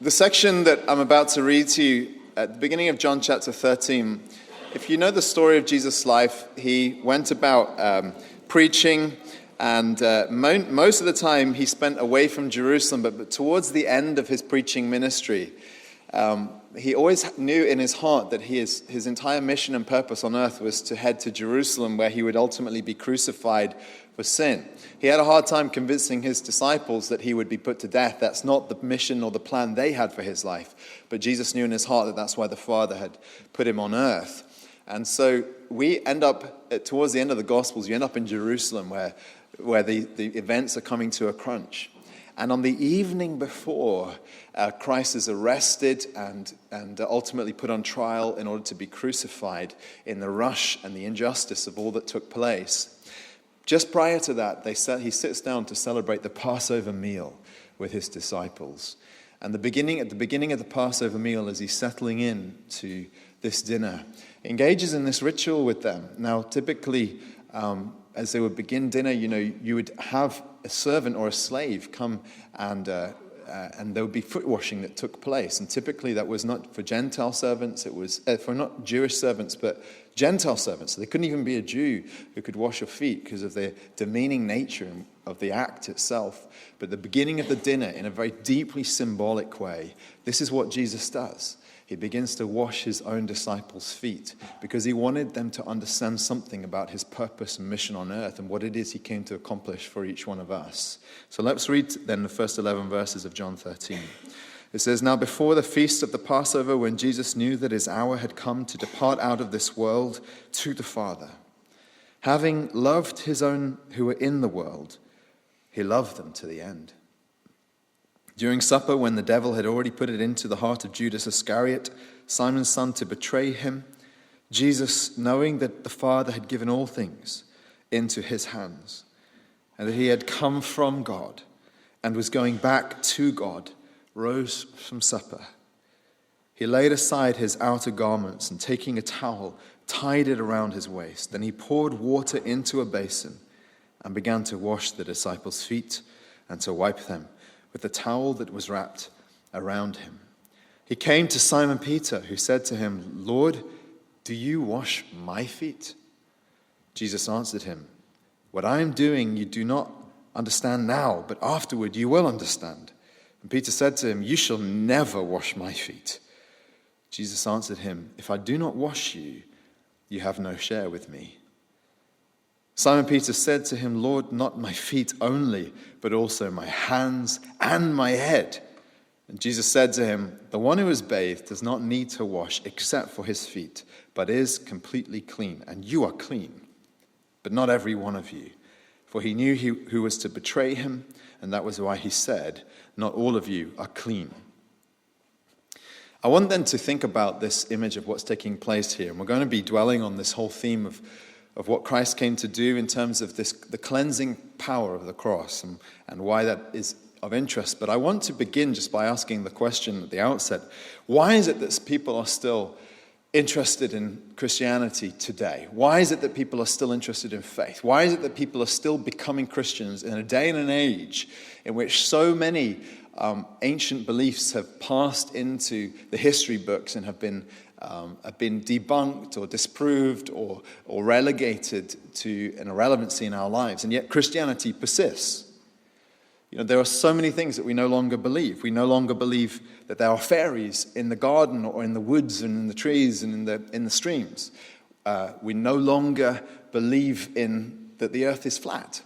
The section that I'm about to read to you at the beginning of John chapter 13, if you know the story of Jesus' life, he went about preaching, and most of the time he spent away from Jerusalem, but towards the end of his preaching ministry, he always knew in his heart that his entire mission and purpose on earth was to head to Jerusalem, where he would ultimately be crucified for sin. He had a hard time convincing his disciples that he would be put to death. That's not the mission or the plan they had for his life. But Jesus knew in his heart that that's why the Father had put him on earth. And so we end up, towards the end of the Gospels, you end up in Jerusalem where the events are coming to a crunch. And on the evening before Christ is arrested and ultimately put on trial in order to be crucified, in the rush and the injustice of all that took place, just prior to that, he sits down to celebrate the Passover meal with his disciples. And at the beginning of the Passover meal, as he's settling in to this dinner, he engages in this ritual with them. Now, typically, as they would begin dinner, you would have a servant or a slave come and there would be foot washing that took place. And typically that was not for Gentile servants, it was for not Jewish servants, but Gentile servants. So they couldn't even be a Jew who could wash your feet because of the demeaning nature of the act itself. But the beginning of the dinner, in a very deeply symbolic way, this is what Jesus does. He begins to wash his own disciples' feet because he wanted them to understand something about his purpose and mission on earth and what it is he came to accomplish for each one of us. So let's read then the first 11 verses of John 13. It says, "Now before the feast of the Passover, when Jesus knew that his hour had come to depart out of this world to the Father, having loved his own who were in the world, he loved them to the end. During supper, when the devil had already put it into the heart of Judas Iscariot, Simon's son, to betray him, Jesus, knowing that the Father had given all things into his hands, and that he had come from God and was going back to God, rose from supper. He laid aside his outer garments and, taking a towel, tied it around his waist. Then he poured water into a basin and began to wash the disciples' feet and to wipe them with the towel that was wrapped around him. He came to Simon Peter, who said to him, 'Lord, do you wash my feet?' Jesus answered him, 'What I am doing you do not understand now, but afterward you will understand.' And Peter said to him, 'You shall never wash my feet.' Jesus answered him, 'If I do not wash you, you have no share with me.' Simon Peter said to him, 'Lord, not my feet only, but also my hands and my head.' And Jesus said to him, 'The one who is bathed does not need to wash except for his feet, but is completely clean. And you are clean, but not every one of you.' For he knew who was to betray him, and that was why he said, 'Not all of you are clean.'" I want then to think about this image of what's taking place here. And we're going to be dwelling on this whole theme of what Christ came to do in terms of the cleansing power of the cross and why that is of interest. But I want to begin just by asking the question at the outset, why is it that people are still interested in Christianity today? Why is it that people are still interested in faith? Why is it that people are still becoming Christians in a day and an age in which so many ancient beliefs have passed into the history books and have been debunked or disproved or relegated to an irrelevancy in our lives, and yet Christianity persists? There are so many things that we no longer believe. We no longer believe that there are fairies in the garden or in the woods and in the trees and in the streams. We no longer believe that the earth is flat.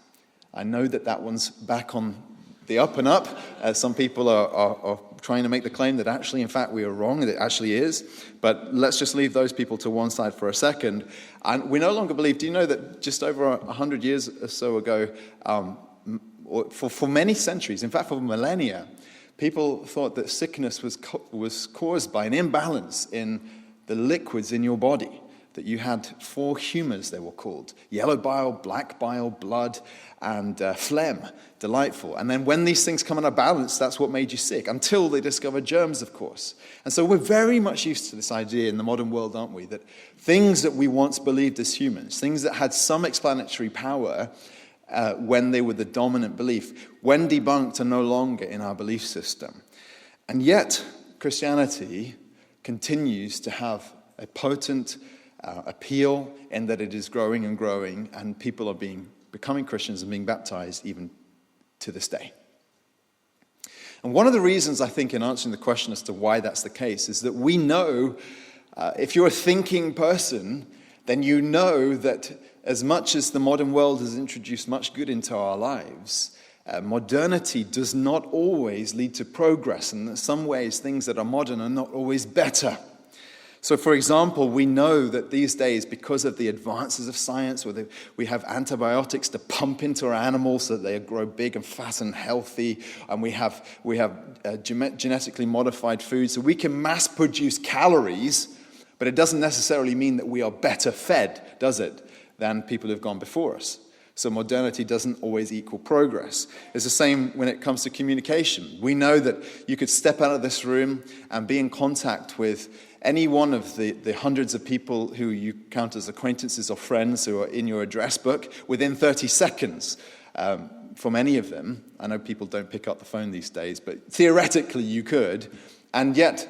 I know that one's back on the up and up. Some people are trying to make the claim that actually, in fact, we are wrong, that it actually is. But let's just leave those people to one side for a second. And we no longer believe, do you know that just over 100 years or so ago, for many centuries, in fact, for millennia, people thought that sickness was caused by an imbalance in the liquids in your body. That you had 4 humors, they were called: yellow bile, black bile, blood, and phlegm. Delightful. And then when these things come out of balance, that's what made you sick, until they discovered germs, of course. And so we're very much used to this idea in the modern world, aren't we? That things that we once believed as humans, things that had some explanatory power when they were the dominant belief, when debunked, are no longer in our belief system. And yet, Christianity continues to have a potent appeal in that it is growing and growing, and people are becoming Christians and being baptized even to this day. And one of the reasons, I think, in answering the question as to why that's the case is that we know, if you're a thinking person, then you know that as much as the modern world has introduced much good into our lives, modernity does not always lead to progress. And in some ways, things that are modern are not always better. So, for example, we know that these days, because of the advances of science, we have antibiotics to pump into our animals so that they grow big and fat and healthy, and we have genetically modified food, so we can mass produce calories, but it doesn't necessarily mean that we are better fed, does it, than people who've gone before us. So modernity doesn't always equal progress. It's the same when it comes to communication. We know that you could step out of this room and be in contact with any one of the hundreds of people who you count as acquaintances or friends who are in your address book within 30 seconds from any of them. I know people don't pick up the phone these days, but theoretically you could. And yet,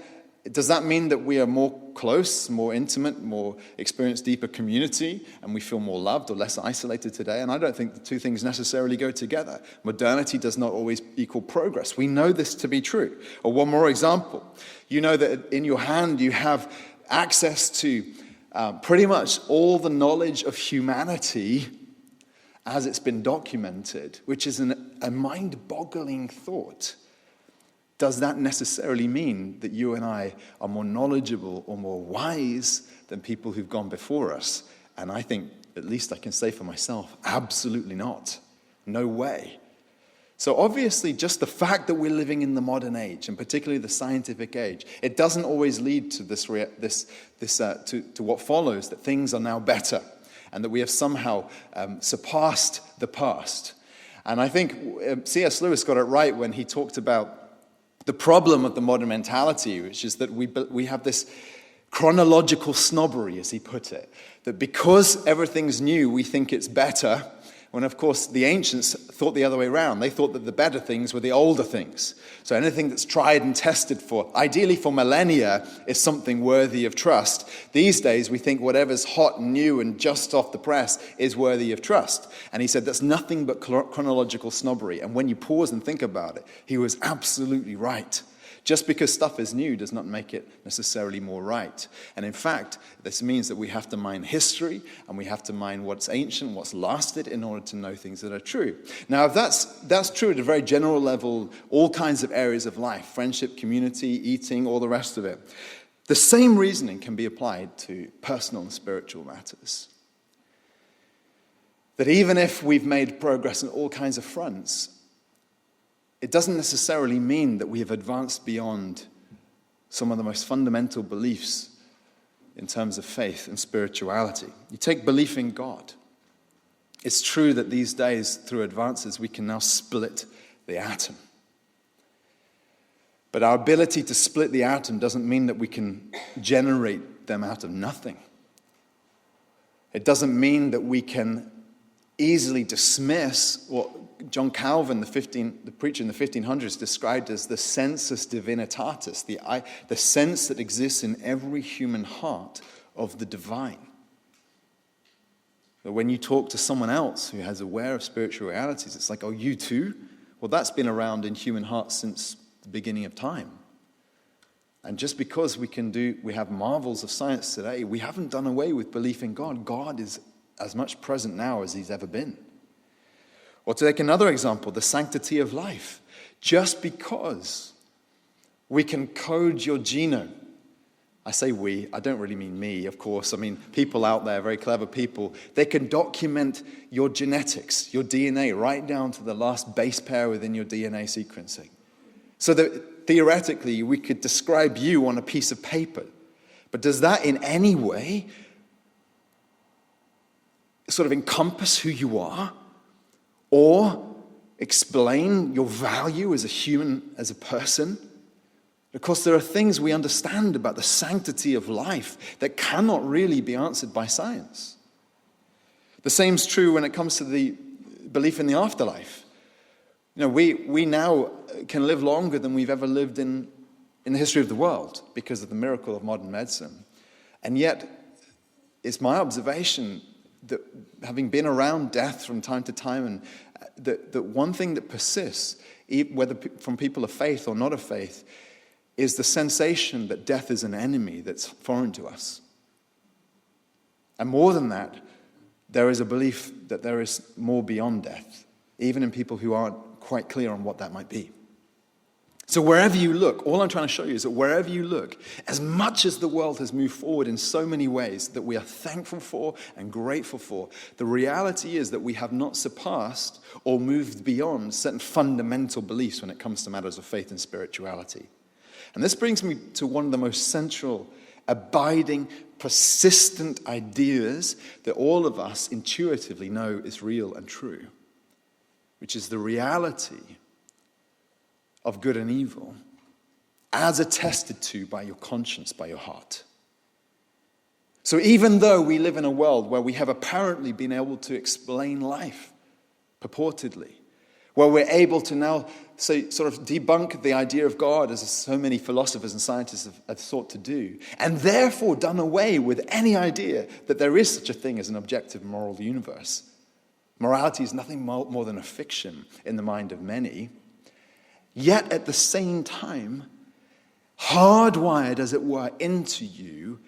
does that mean that we are more close, more intimate, more experience deeper community, and we feel more loved or less isolated today? And I don't think the two things necessarily go together. Modernity does not always equal progress. We know this to be true. Or one more example. You know that in your hand you have access to pretty much all the knowledge of humanity as it's been documented, which is a mind-boggling thought. Does that necessarily mean that you and I are more knowledgeable or more wise than people who've gone before us? And I think, at least I can say for myself, absolutely not. No way. So obviously, just the fact that we're living in the modern age, and particularly the scientific age, it doesn't always lead to to what follows, that things are now better, and that we have somehow surpassed the past. And I think C.S. Lewis got it right when he talked about the problem of the modern mentality, which is that we have this chronological snobbery, as he put it, that because everything's new, we think it's better, when of course the ancients thought the other way around. They thought that the better things were the older things. So anything that's tried and tested ideally for millennia, is something worthy of trust. These days we think whatever's hot and new and just off the press is worthy of trust. And he said that's nothing but chronological snobbery. And when you pause and think about it, he was absolutely right. Just because stuff is new does not make it necessarily more right. And in fact, this means that we have to mine history, and we have to mine what's ancient, what's lasted, in order to know things that are true. Now, if that's true at a very general level, all kinds of areas of life, friendship, community, eating, all the rest of it, the same reasoning can be applied to personal and spiritual matters. That even if we've made progress on all kinds of fronts, it doesn't necessarily mean that we have advanced beyond some of the most fundamental beliefs in terms of faith and spirituality. You take belief in God. It's true that these days, through advances, we can now split the atom. But our ability to split the atom doesn't mean that we can generate them out of nothing. It doesn't mean that we can easily dismiss what John Calvin, the preacher in the 1500s, described as the sensus divinitatis, the sense that exists in every human heart of the divine. But when you talk to someone else who is aware of spiritual realities, it's like, oh, you too? Well, that's been around in human hearts since the beginning of time. And just because we have marvels of science today, we haven't done away with belief in God. God is as much present now as he's ever been. Or to take another example, the sanctity of life. Just because we can code your genome, I say we, I don't really mean me, of course. I mean people out there, very clever people. They can document your genetics, your DNA, right down to the last base pair within your DNA sequencing. So that theoretically, we could describe you on a piece of paper. But does that in any way sort of encompass who you are? Or explain your value as a human, as a person? Because there are things we understand about the sanctity of life that cannot really be answered by science. The same's true when it comes to the belief in the afterlife. You know, we now can live longer than we've ever lived in in the history of the world because of the miracle of modern medicine. And yet, it's my observation that having been around death from time to time, and that one thing that persists, whether from people of faith or not of faith, is the sensation that death is an enemy that's foreign to us. And more than that, there is a belief that there is more beyond death, even in people who aren't quite clear on what that might be. So wherever you look, all I'm trying to show you is that wherever you look, as much as the world has moved forward in so many ways that we are thankful for and grateful for, the reality is that we have not surpassed or moved beyond certain fundamental beliefs when it comes to matters of faith and spirituality. And this brings me to one of the most central, abiding, persistent ideas that all of us intuitively know is real and true, which is the reality of good and evil as attested to by your conscience, by your heart. So even though we live in a world where we have apparently been able to explain life purportedly, where we're able to now sort of debunk the idea of God, as so many philosophers and scientists have sought to do, and therefore done away with any idea that there is such a thing as an objective moral universe. Morality is nothing more than a fiction in the mind of many. Yet at the same time, hardwired, as it were, into you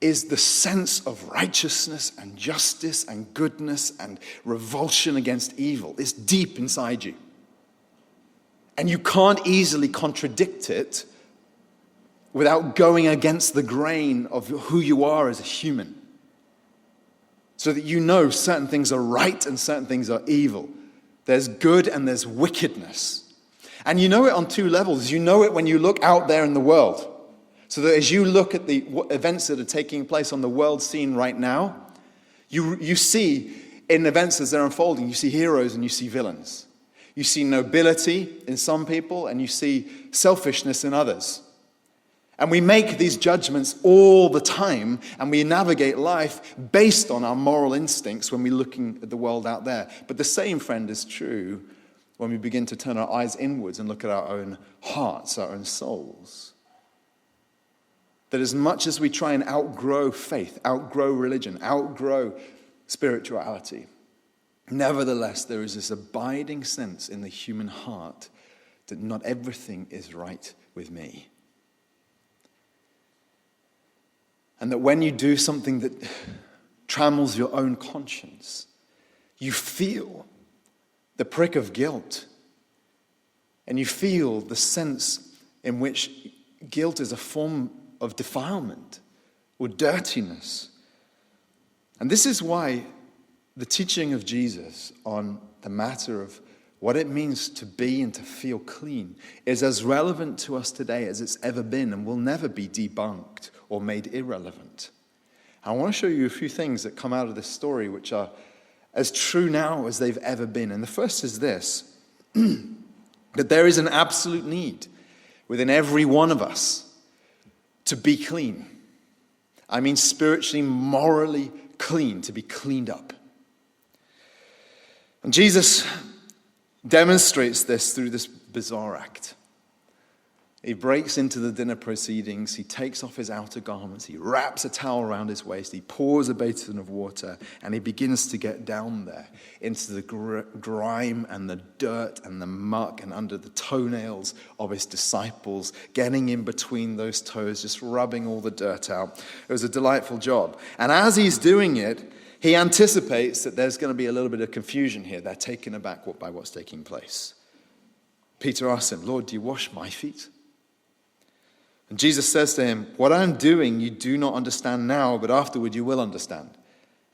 is the sense of righteousness and justice and goodness and revulsion against evil. It's deep inside you. And you can't easily contradict it without going against the grain of who you are as a human. So that you know certain things are right and certain things are evil. There's good and there's wickedness. And you know it on two levels. You know it when you look out there in the world. So that as you look at the events that are taking place on the world scene right now, you see in events as they're unfolding, you see heroes and you see villains. You see nobility in some people and you see selfishness in others. And we make these judgments all the time, and we navigate life based on our moral instincts when we're looking at the world out there. But the same, friend, is true when we begin to turn our eyes inwards and look at our own hearts, our own souls. That as much as we try and outgrow faith, outgrow religion, outgrow spirituality, nevertheless, there is this abiding sense in the human heart that not everything is right with me. And that when you do something that trammels your own conscience, you feel the prick of guilt. And you feel the sense in which guilt is a form of defilement or dirtiness. And this is why the teaching of Jesus on the matter of what it means to be and to feel clean is as relevant to us today as it's ever been, and will never be debunked or made irrelevant. I want to show you a few things that come out of this story which are as true now as they've ever been. And the first is this, that there is an absolute need within every one of us to be clean. I mean spiritually, morally clean, to be cleaned up. And Jesus demonstrates this through this bizarre act. He breaks into the dinner proceedings, he takes off his outer garments, he wraps a towel around his waist, he pours a basin of water, and he begins to get down there into the grime and the dirt and the muck and under the toenails of his disciples, getting in between those toes, just rubbing all the dirt out. It was a delightful job. And as he's doing it, he anticipates that there's going to be a little bit of confusion here. They're taken aback by what's taking place. Peter asks him, "Lord, do you wash my feet?" And Jesus says to him, "What I'm doing you do not understand now, but afterward you will understand."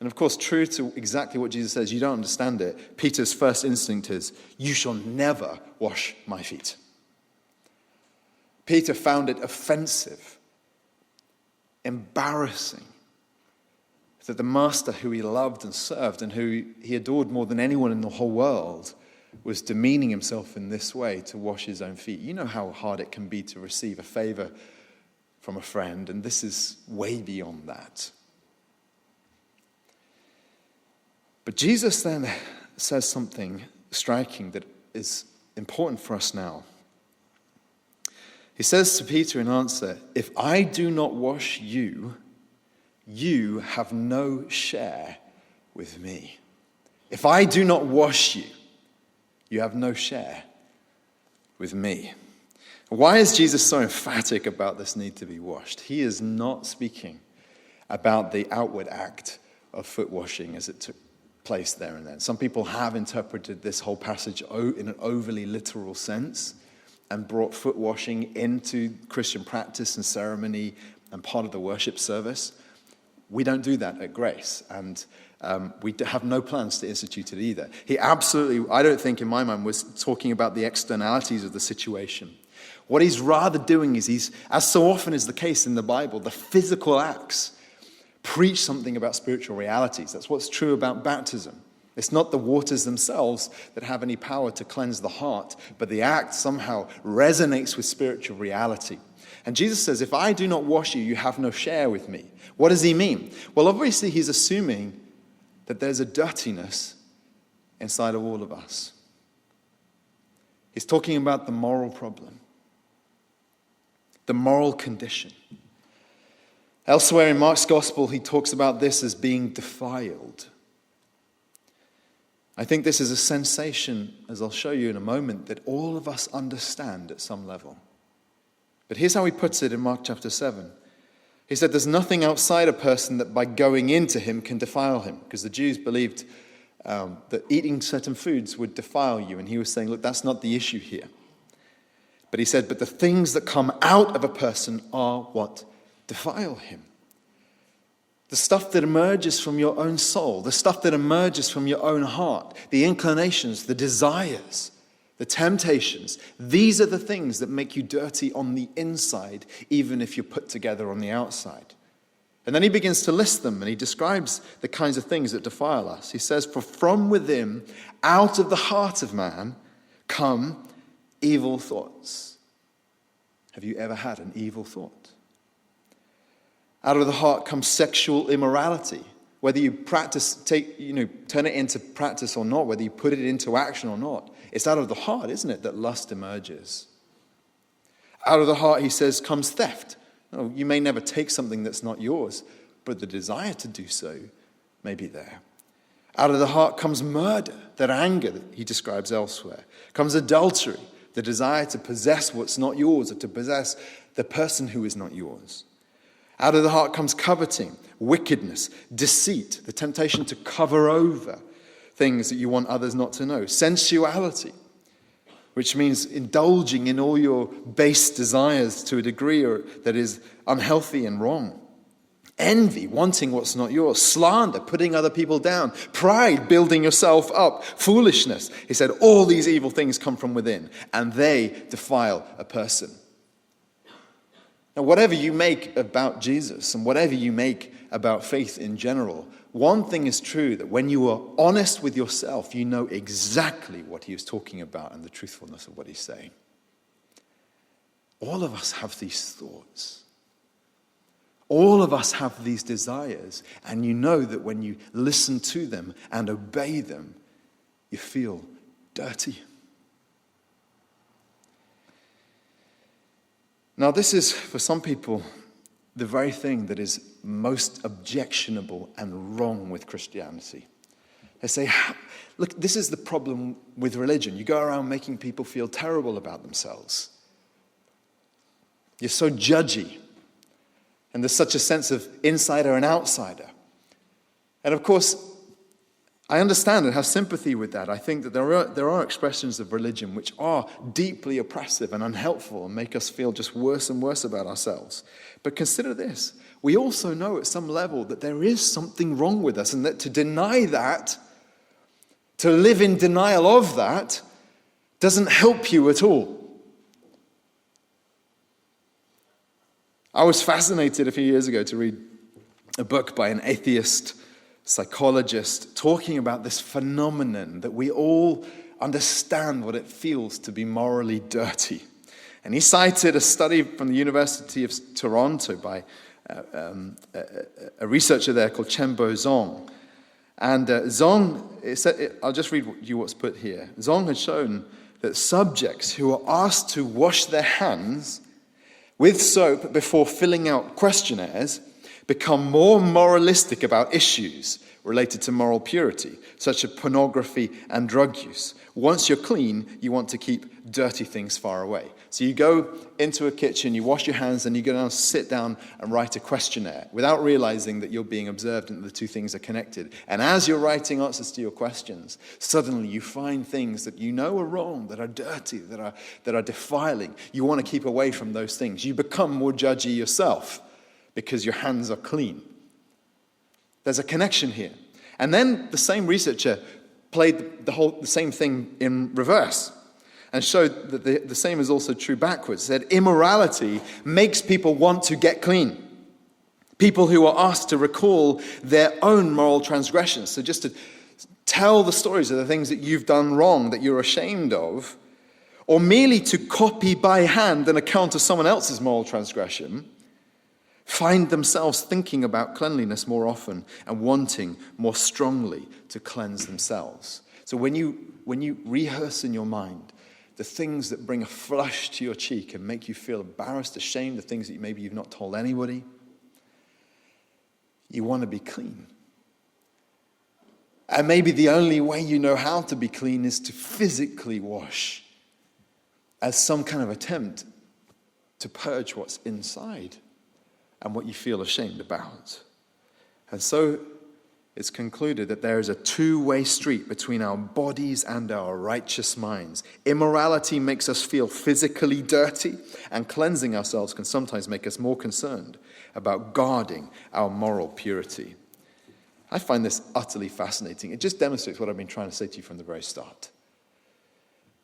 And of course, true to exactly what Jesus says, you don't understand it. Peter's first instinct is, "You shall never wash my feet." Peter found it offensive, embarrassing, that the master who he loved and served and who he adored more than anyone in the whole world was demeaning himself in this way to wash his own feet. You know how hard it can be to receive a favor from a friend, and this is way beyond that. But Jesus then says something striking that is important for us now. He says to Peter in answer, if I do not wash you, you have no share with me. If I do not wash you, you have no share with me. Why is Jesus so emphatic about this need to be washed? He is not speaking about the outward act of foot washing as it took place there and then. Some people have interpreted this whole passage in an overly literal sense and brought foot washing into Christian practice and ceremony and part of the worship service. We don't do that at Grace, and we have no plans to institute it either. He absolutely, I don't think in my mind, was talking about the externalities of the situation. What he's rather doing is he's, as so often is the case in the Bible, the physical acts preach something about spiritual realities. That's what's true about baptism. It's not the waters themselves that have any power to cleanse the heart, but the act somehow resonates with spiritual reality. And Jesus says, if I do not wash you, you have no share with me. What does he mean? Well, obviously he's assuming that there's a dirtiness inside of all of us. He's talking about the moral problem, the moral condition. Elsewhere in Mark's gospel, he talks about this as being defiled. I think this is a sensation, as I'll show you in a moment, that all of us understand at some level. But here's how he puts it in Mark chapter 7. He said, there's nothing outside a person that by going into him can defile him. Because the Jews believed that eating certain foods would defile you. And he was saying, look, that's not the issue here. But he said, but the things that come out of a person are what defile him. The stuff that emerges from your own soul, the stuff that emerges from your own heart, the inclinations, the desires, the temptations, these are the things that make you dirty on the inside, even if you're put together on the outside. And then he begins to list them, and he describes the kinds of things that defile us. He says, for from within, out of the heart of man, come evil thoughts. Have you ever had an evil thought? Out of the heart comes sexual immorality. Whether you turn it into practice or not, whether you put it into action or not, it's out of the heart, isn't it, that lust emerges. Out of the heart, he says, comes theft. No, you may never take something that's not yours, but the desire to do so may be there. Out of the heart comes murder, that anger that he describes elsewhere. Comes adultery, the desire to possess what's not yours or to possess the person who is not yours. Out of the heart comes coveting, wickedness, deceit, the temptation to cover over things that you want others not to know. Sensuality, which means indulging in all your base desires to a degree that is unhealthy and wrong. Envy, wanting what's not yours. Slander, putting other people down. Pride, building yourself up. Foolishness. He said all these evil things come from within, and they defile a person. Now, whatever you make about Jesus and whatever you make about faith in general, one thing is true, that when you are honest with yourself, you know exactly what he is talking about and the truthfulness of what he's saying. All of us have these thoughts. All of us have these desires, and you know that when you listen to them and obey them, you feel dirty. Now, this is, for some people, the very thing that is most objectionable and wrong with Christianity. They say, look, this is the problem with religion. You go around making people feel terrible about themselves. You're so judgy. And there's such a sense of insider and outsider. And of course, I understand and have sympathy with that. I think that there are expressions of religion which are deeply oppressive and unhelpful and make us feel just worse and worse about ourselves. But consider this. We also know at some level that there is something wrong with us, and that to deny that, to live in denial of that, doesn't help you at all. I was fascinated a few years ago to read a book by an atheist psychologist talking about this phenomenon that we all understand what it feels to be morally dirty. And he cited a study from the University of Toronto by a researcher there called Chembo Zong. And Zong, I'll just read you what's put here. Zong had shown that subjects who are asked to wash their hands with soap before filling out questionnaires, become more moralistic about issues related to moral purity, such as pornography and drug use. Once you're clean, you want to keep dirty things far away. So you go into a kitchen, you wash your hands, and you go down, sit down and write a questionnaire without realizing that you're being observed and the two things are connected. And as you're writing answers to your questions, suddenly you find things that you know are wrong, that are dirty, that are defiling. You want to keep away from those things. You become more judgy yourself because your hands are clean. There's a connection here. And then the same researcher played the same thing in reverse and showed that the same is also true backwards. Said immorality makes people want to get clean. People who are asked to recall their own moral transgressions. So just to tell the stories of the things that you've done wrong, that you're ashamed of, or merely to copy by hand an account of someone else's moral transgression, find themselves thinking about cleanliness more often and wanting more strongly to cleanse themselves. So when you rehearse in your mind the things that bring a flush to your cheek and make you feel embarrassed, ashamed, the things that maybe you've not told anybody, you want to be clean. And maybe the only way you know how to be clean is to physically wash as some kind of attempt to purge what's inside and what you feel ashamed about. And so it's concluded that there is a two-way street between our bodies and our righteous minds. Immorality makes us feel physically dirty, and cleansing ourselves can sometimes make us more concerned about guarding our moral purity. I find this utterly fascinating. It just demonstrates what I've been trying to say to you from the very start.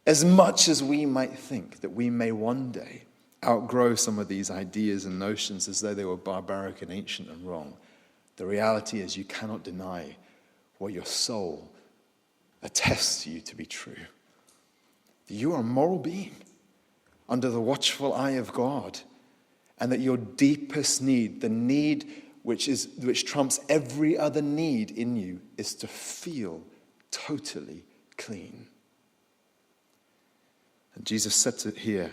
As much as we might think that we may one day outgrow some of these ideas and notions as though they were barbaric and ancient and wrong, the reality is you cannot deny what your soul attests to you to be true. That you are a moral being under the watchful eye of God, and that your deepest need, the need which trumps every other need in you, is to feel totally clean. And Jesus said to here,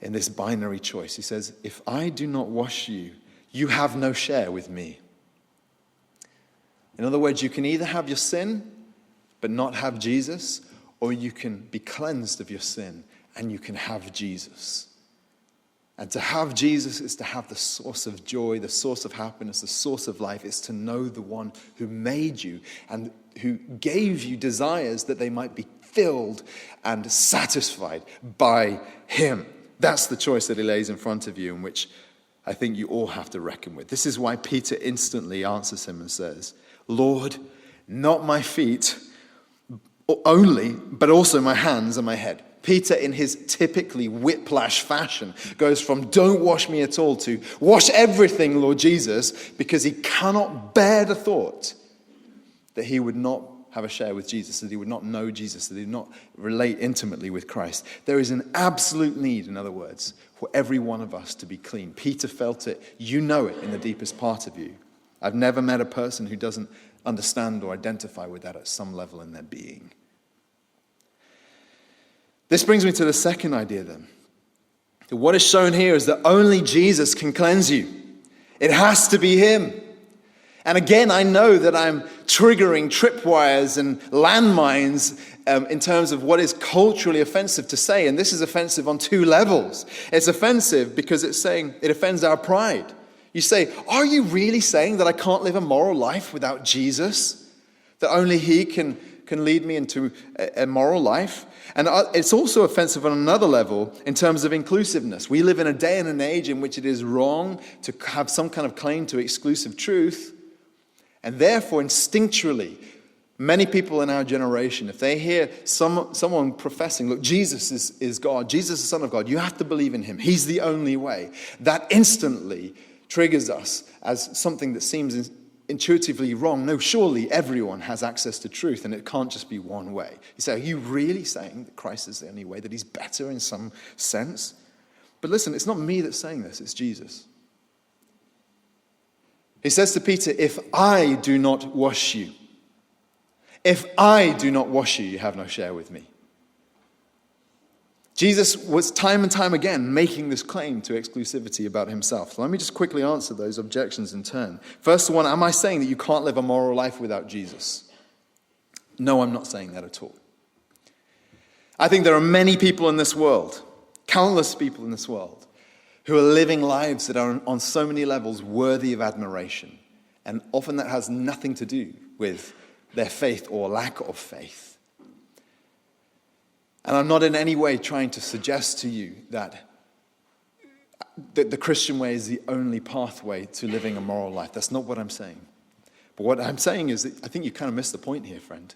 in this binary choice, he says, if I do not wash you, you have no share with me. In other words, you can either have your sin but not have Jesus, or you can be cleansed of your sin and you can have Jesus. And to have Jesus is to have the source of joy, the source of happiness, the source of life. It's to know the one who made you and who gave you desires that they might be filled and satisfied by him. That's the choice that he lays in front of you, and which I think you all have to reckon with. This is why Peter instantly answers him and says, Lord, not my feet only, but also my hands and my head. Peter, in his typically whiplash fashion, goes from don't wash me at all to wash everything, Lord Jesus, because he cannot bear the thought that he would not have a share with Jesus, that he would not know Jesus, that he would not relate intimately with Christ. There is an absolute need, in other words, for every one of us to be clean. Peter felt it. You know it in the deepest part of you. I've never met a person who doesn't understand or identify with that at some level in their being. This brings me to the second idea then. What is shown here is that only Jesus can cleanse you. It has to be him. And again, I know that I'm triggering tripwires and landmines in terms of what is culturally offensive to say. And this is offensive on two levels. It's offensive because it's saying it offends our pride. You say, are you really saying that I can't live a moral life without Jesus? That only he can lead me into a moral life? And it's also offensive on another level in terms of inclusiveness. We live in a day and an age in which it is wrong to have some kind of claim to exclusive truth. And therefore, instinctually, many people in our generation, if they hear someone professing, look, Jesus is God, Jesus is the Son of God, you have to believe in him, he's the only way, that instantly triggers us as something that seems intuitively wrong. No, surely everyone has access to truth, and it can't just be one way. You say, are you really saying that Christ is the only way, that he's better in some sense? But listen, it's not me that's saying this, it's Jesus. He says to Peter, if I do not wash you, you have no share with me. Jesus was time and time again making this claim to exclusivity about himself. So let me just quickly answer those objections in turn. First one, am I saying that you can't live a moral life without Jesus? No, I'm not saying that at all. I think there are many people in this world, countless people in this world, who are living lives that are on so many levels worthy of admiration. And often that has nothing to do with their faith or lack of faith. And I'm not in any way trying to suggest to you that the Christian way is the only pathway to living a moral life. That's not what I'm saying. But what I'm saying is that I think you kind of missed the point here, friend.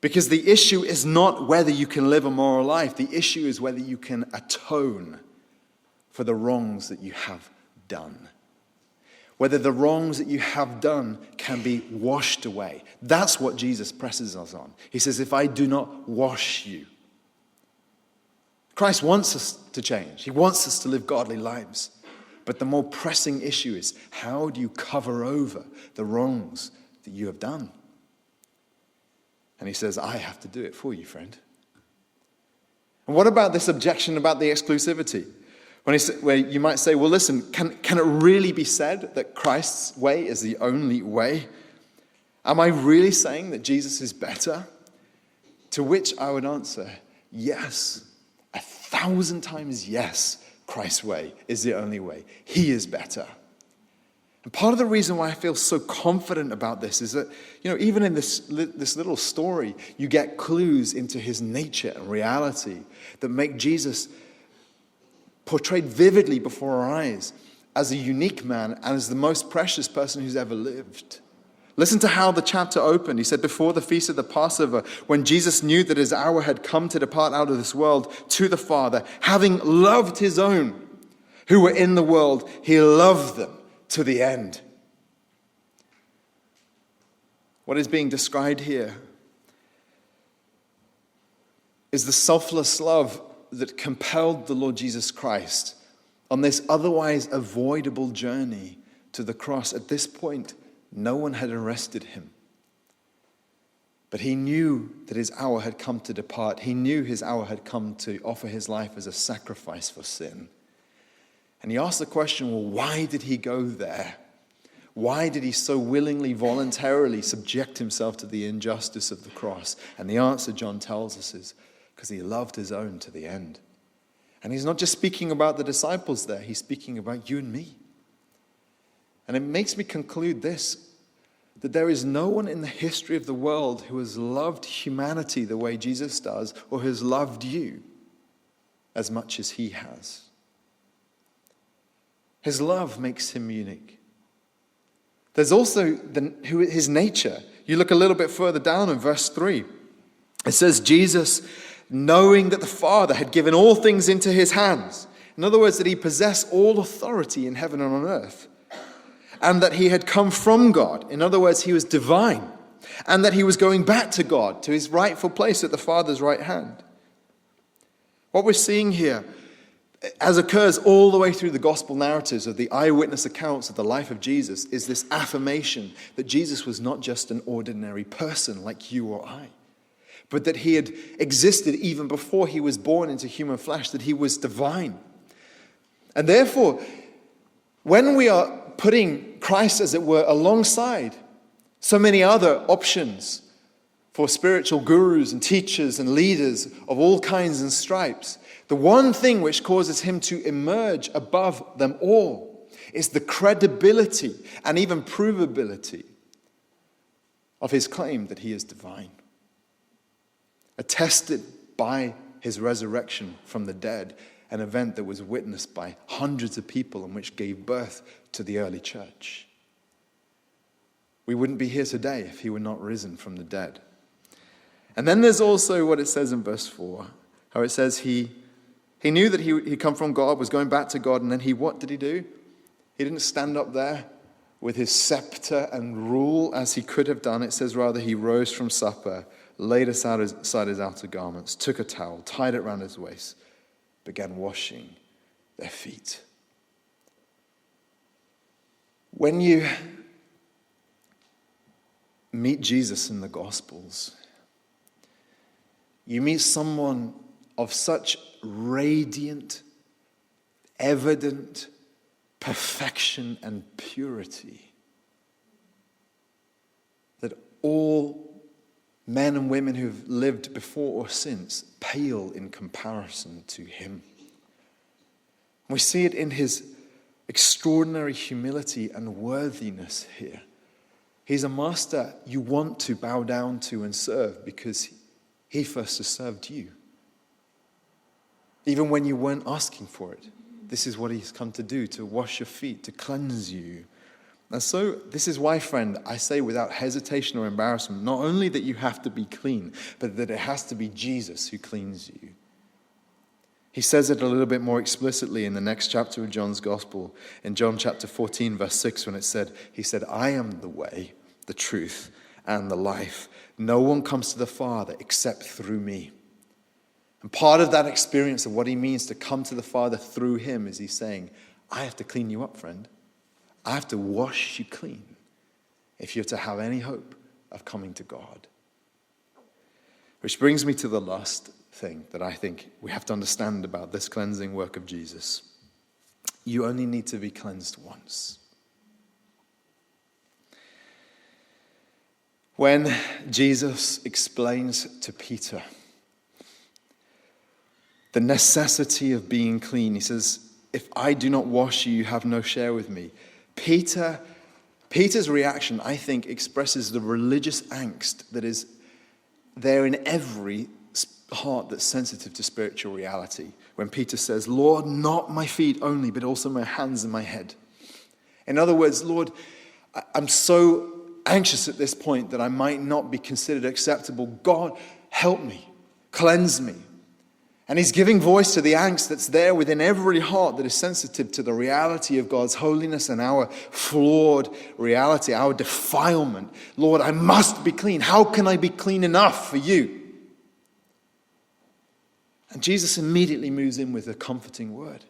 Because the issue is not whether you can live a moral life. The issue is whether you can atone for the wrongs that you have done. Whether the wrongs that you have done can be washed away. That's what Jesus presses us on. He says, if I do not wash you. Christ wants us to change. He wants us to live godly lives. But the more pressing issue is, how do you cover over the wrongs that you have done? And he says, I have to do it for you, friend. And what about this objection about the exclusivity? Where you might say, well, listen, can it really be said that Christ's way is the only way? Am I really saying that Jesus is better? To which I would answer, yes. 1,000 times yes, Christ's way is the only way. He is better. And part of the reason why I feel so confident about this is that, even in this little story, you get clues into his nature and reality that make Jesus portrayed vividly before our eyes as a unique man and as the most precious person who's ever lived. Listen to how the chapter opened. He said, before the feast of the Passover, when Jesus knew that his hour had come to depart out of this world to the Father, having loved his own who were in the world, he loved them to the end. What is being described here is the selfless love that compelled the Lord Jesus Christ on this otherwise avoidable journey to the cross. At this point, no one had arrested him. But he knew that his hour had come to depart. He knew his hour had come to offer his life as a sacrifice for sin. And he asked the question, well, why did he go there? Why did he so willingly, voluntarily subject himself to the injustice of the cross? And the answer, John tells us, is because he loved his own to the end. And he's not just speaking about the disciples there, he's speaking about you and me. And it makes me conclude this, that there is no one in the history of the world who has loved humanity the way Jesus does, or has loved you as much as he has. His love makes him unique. There's also his nature. You look a little bit further down in verse 3. It says, Jesus, knowing that the Father had given all things into his hands. In other words, that he possessed all authority in heaven and on earth. And that he had come from God. In other words, he was divine. And that he was going back to God, to his rightful place at the Father's right hand. What we're seeing here, as occurs all the way through the gospel narratives of the eyewitness accounts of the life of Jesus, is this affirmation that Jesus was not just an ordinary person like you or I, but that he had existed even before he was born into human flesh, that he was divine. And therefore, when we are putting Christ, as it were, alongside so many other options for spiritual gurus and teachers and leaders of all kinds and stripes, the one thing which causes him to emerge above them all is the credibility and even provability of his claim that he is divine, attested by his resurrection from the dead, an event that was witnessed by hundreds of people and which gave birth to the early church. We wouldn't be here today if he were not risen from the dead. And then there's also what it says in verse 4, how it says he knew that he'd come from God, was going back to God, and then what did he do? He didn't stand up there with his scepter and rule as he could have done. It says rather he rose from supper, laid aside his outer garments, took a towel, tied it around his waist, began washing their feet. When you meet Jesus in the Gospels, you meet someone of such radiant, evident perfection and purity that all men and women who've lived before or since pale in comparison to him. We see it in his extraordinary humility and worthiness here. He's a master you want to bow down to and serve because he first has served you. Even when you weren't asking for it. This is what he's come to do, to wash your feet, to cleanse you. And so this is why, friend, I say without hesitation or embarrassment, not only that you have to be clean, but that it has to be Jesus who cleans you. He says it a little bit more explicitly in the next chapter of John's Gospel, in John chapter 14, verse 6, when he said, I am the way, the truth, and the life. No one comes to the Father except through me. And part of that experience of what he means to come to the Father through him is he's saying, I have to clean you up, friend. I have to wash you clean if you're to have any hope of coming to God. Which brings me to the last thing that I think we have to understand about this cleansing work of Jesus. You only need to be cleansed once. When Jesus explains to Peter the necessity of being clean, he says, if I do not wash you, you have no share with me. Peter's reaction, I think, expresses the religious angst that is there in every heart that's sensitive to spiritual reality. When Peter says, Lord, not my feet only, but also my hands and my head. In other words, Lord, I'm so anxious at this point that I might not be considered acceptable. God, help me, cleanse me. And he's giving voice to the angst that's there within every heart that is sensitive to the reality of God's holiness and our flawed reality, our defilement. Lord, I must be clean. How can I be clean enough for you? And Jesus immediately moves in with a comforting word.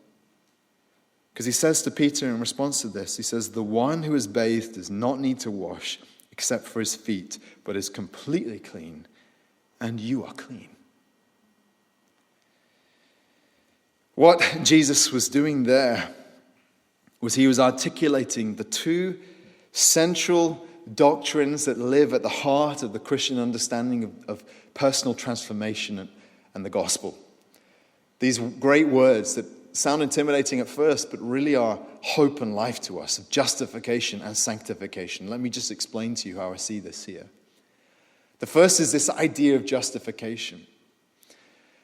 Because he says to Peter in response to this, he says, the one who is bathed does not need to wash except for his feet, but is completely clean, and you are clean. What Jesus was doing there was he was articulating the two central doctrines that live at the heart of the Christian understanding of personal transformation and the gospel. These great words that sound intimidating at first, but really are hope and life to us, of justification and sanctification. Let me just explain to you how I see this here. The first is this idea of justification.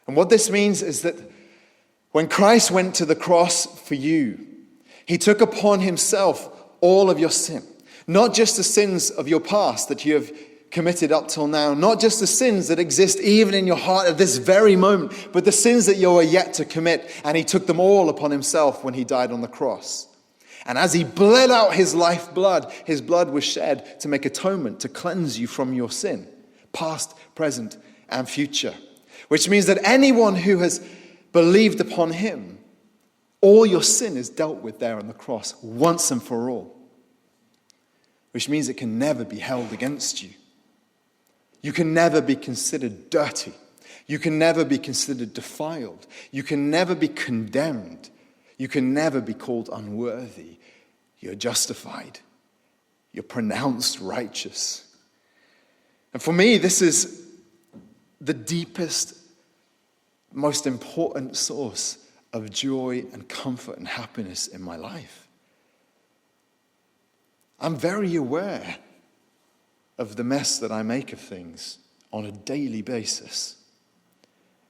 And what this means is that when Christ went to the cross for you, he took upon himself all of your sin. Not just the sins of your past that you have committed up till now, not just the sins that exist even in your heart at this very moment, but the sins that you are yet to commit. And he took them all upon himself when he died on the cross. And as he bled out his blood was shed to make atonement, to cleanse you from your sin, past, present, and future. Which means that anyone who has believed upon him, all your sin is dealt with there on the cross once and for all. Which means it can never be held against you. You can never be considered dirty. You can never be considered defiled. You can never be condemned. You can never be called unworthy. You're justified. You're pronounced righteous. And for me, this is the deepest, most important source of joy and comfort and happiness in my life. I'm very aware of the mess that I make of things on a daily basis.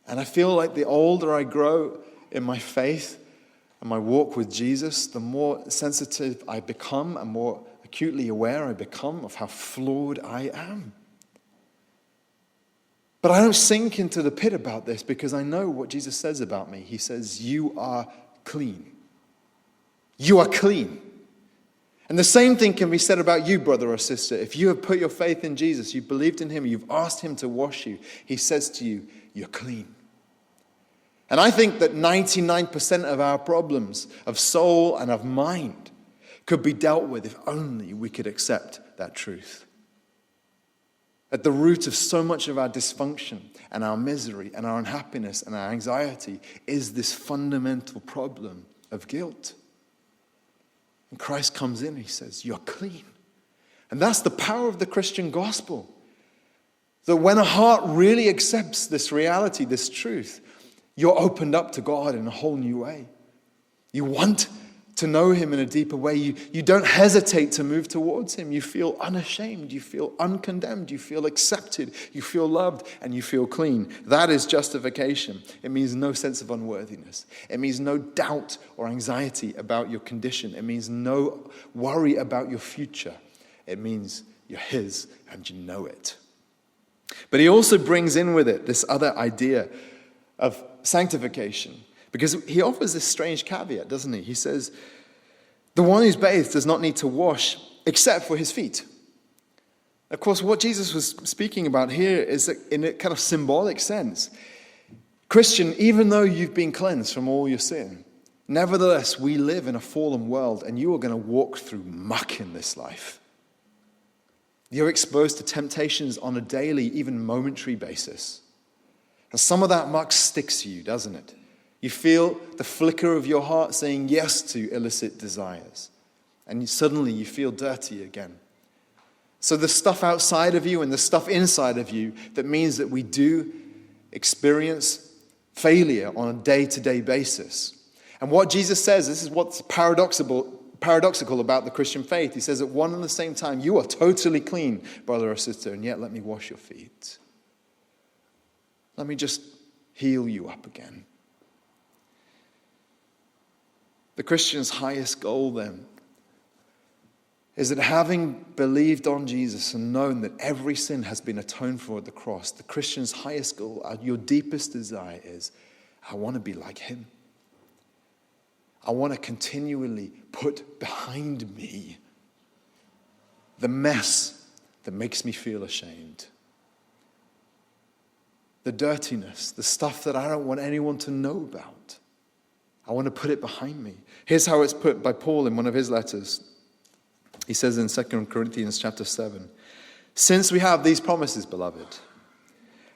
And I feel like the older I grow in my faith and my walk with Jesus, the more sensitive I become and more acutely aware I become of how flawed I am. But I don't sink into the pit about this because I know what Jesus says about me. He says, you are clean. You are clean. And the same thing can be said about you, brother or sister. If you have put your faith in Jesus, you've believed in him, you've asked him to wash you, he says to you, you're clean. And I think that 99% of our problems of soul and of mind could be dealt with if only we could accept that truth. At the root of so much of our dysfunction and our misery and our unhappiness and our anxiety is this fundamental problem of guilt. And Christ comes in and he says, you're clean. And that's the power of the Christian gospel. That when a heart really accepts this reality, this truth, you're opened up to God in a whole new way. You want to know him in a deeper way. You don't hesitate to move towards him. You feel unashamed. You feel uncondemned. You feel accepted. You feel loved. And you feel clean. That is justification. It means no sense of unworthiness. It means no doubt or anxiety about your condition. It means no worry about your future. It means you're his and you know it. But he also brings in with it this other idea of sanctification. Because he offers this strange caveat, doesn't he? He says, the one who's bathed does not need to wash except for his feet. Of course, what Jesus was speaking about here is that in a kind of symbolic sense. Christian, even though you've been cleansed from all your sin, nevertheless, we live in a fallen world and you are going to walk through muck in this life. You're exposed to temptations on a daily, even momentary basis. And some of that muck sticks to you, doesn't it? You feel the flicker of your heart saying yes to illicit desires. And suddenly you feel dirty again. So the stuff outside of you and the stuff inside of you that means that we do experience failure on a day-to-day basis. And what Jesus says, this is what's paradoxical about the Christian faith. He says at one and the same time, you are totally clean, brother or sister, and yet let me wash your feet. Let me just heal you up again. The Christian's highest goal then is that having believed on Jesus and known that every sin has been atoned for at the cross, the Christian's highest goal, your deepest desire is, I want to be like him. I want to continually put behind me the mess that makes me feel ashamed. The dirtiness, the stuff that I don't want anyone to know about. I want to put it behind me. Here's how it's put by Paul in one of his letters. He says in 2 Corinthians chapter 7, since we have these promises, beloved,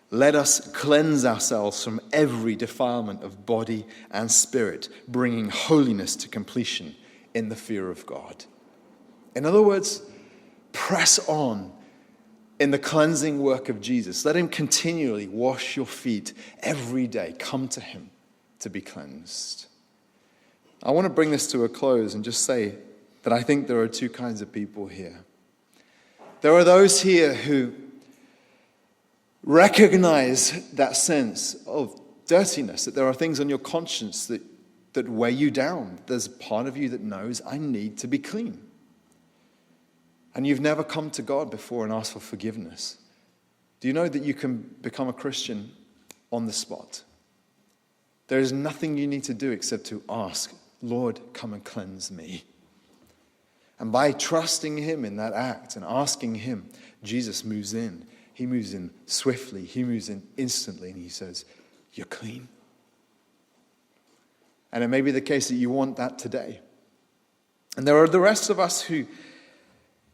let us cleanse ourselves from every defilement of body and spirit, bringing holiness to completion in the fear of God. In other words, press on in the cleansing work of Jesus. Let him continually wash your feet every day. Come to him to be cleansed. I want to bring this to a close and just say that I think there are two kinds of people here. There are those here who recognize that sense of dirtiness, that there are things on your conscience that weigh you down. There's a part of you that knows, I need to be clean. And you've never come to God before and asked for forgiveness. Do you know that you can become a Christian on the spot? There is nothing you need to do except to ask, Lord, come and cleanse me. And by trusting him in that act and asking him, Jesus moves in. He moves in swiftly. He moves in instantly. And he says, you're clean. And it may be the case that you want that today. And there are the rest of us who,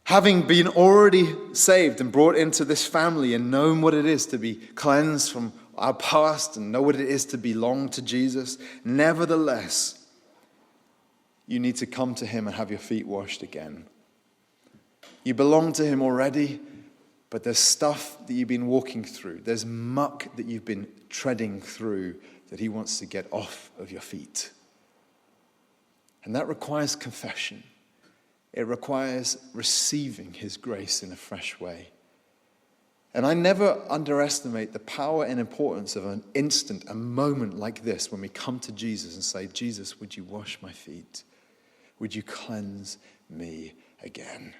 having been already saved and brought into this family and known what it is to be cleansed from our past and know what it is to belong to Jesus, nevertheless, you need to come to him and have your feet washed again. You belong to him already, but there's stuff that you've been walking through. There's muck that you've been treading through that he wants to get off of your feet. And that requires confession. It requires receiving his grace in a fresh way. And I never underestimate the power and importance of an instant, a moment like this when we come to Jesus and say, Jesus, would you wash my feet? Would you cleanse me again?